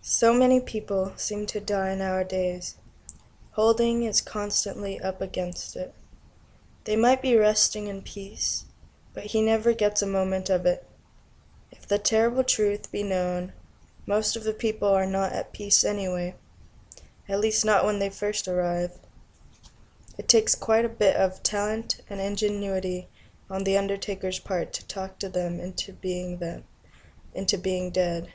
So many people seem to die nowadays. Holding is constantly up against it. They might be resting in peace, but he never gets a moment of it. If the terrible truth be known, most of the people are not at peace anyway, at least not when they first arrive. It takes quite a bit of talent and ingenuity on the undertaker's part to talk to them into being dead.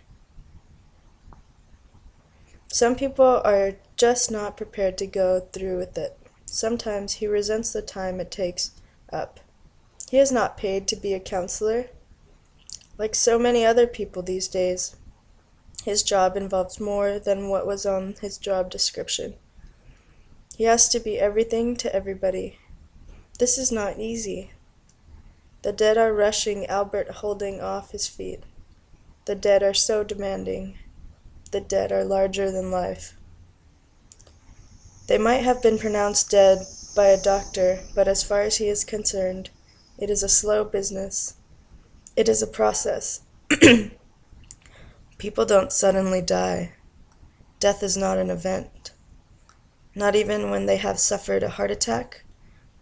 Some people are just not prepared to go through with it. Sometimes he resents the time it takes up. He is not paid to be a counselor. Like so many other people these days, his job involves more than what was on his job description. He has to be everything to everybody. This is not easy. The dead are rushing Albert holding off his feet. The dead are so demanding. The dead are larger than life. They might have been pronounced dead by a doctor, but as far as he is concerned, it is a slow business. It is a process. People don't suddenly die. Death is not an event. Not even when they have suffered a heart attack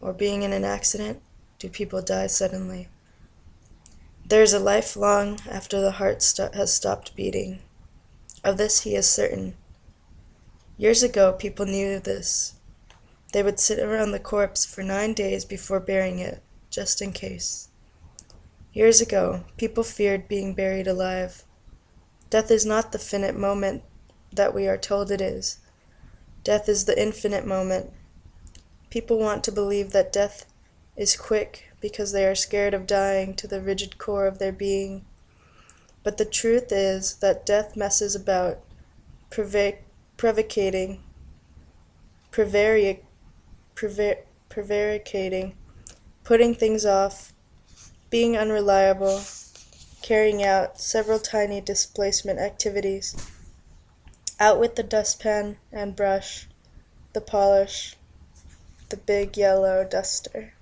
or being in an accident do people die suddenly. There is a life long after the heart has stopped beating. Of this he is certain. Years ago, people knew this. They would sit around the corpse for 9 days before burying it, just in case. Years ago, people feared being buried alive. Death is not the finite moment that we are told it is. Death is the infinite moment. People want to believe that death is quick because they are scared of dying to the rigid core of their being. But the truth is that death messes about, prevaricating, putting things off, being unreliable, carrying out several tiny displacement activities. Out with the dustpan and brush, the polish, the big yellow duster.